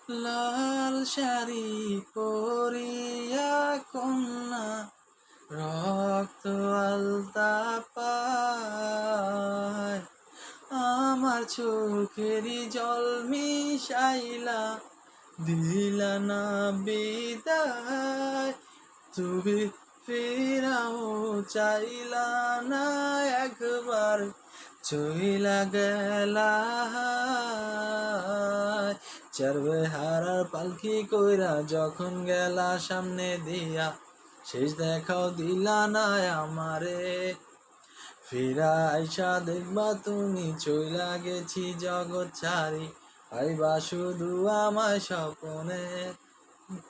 লাল শাড়ি পরিয়া কন্যা রক্ত আলতা পায়, আমার চোখেরই জল মিশাইলা দিলা না বিদায়। তুমি ফিরাও চাইলা না একবার, চইলা গেলা। চারবে হারার পালকি কইরা যখন গেলা সামনে দিয়া, শেষ দেখাও দিলা না আমারে। ফিরা আইসা দেখবা তুমি চইলা গেছি জগৎ ছাড়ি, আইবা শুধু আমায় স্বপ্নে।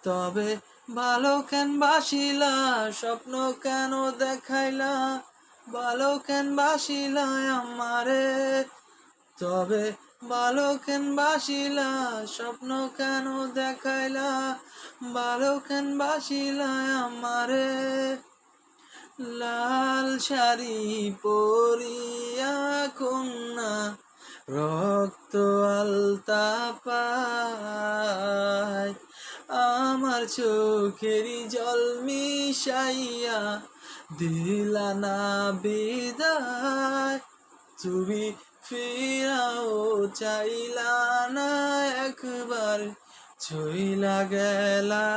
তবে ভালো কেন বাসিলা, স্বপ্ন কেন দেখাইলা, ভালো কেন বাসিলা আমারে। তবে ভালো কেন বাসিলা, স্বপ্ন কেন দেখাইলা, ভালো কেন বাসিলা আমারে। লাল শাড়ি পরিয়া কন্যা রক্ত আলতা পায়, আমার চোখেরই জল মিশাইয়া দিলা না বিদায়। তুমি ফিরাও চাইলা না একবার, চইলা গেলা।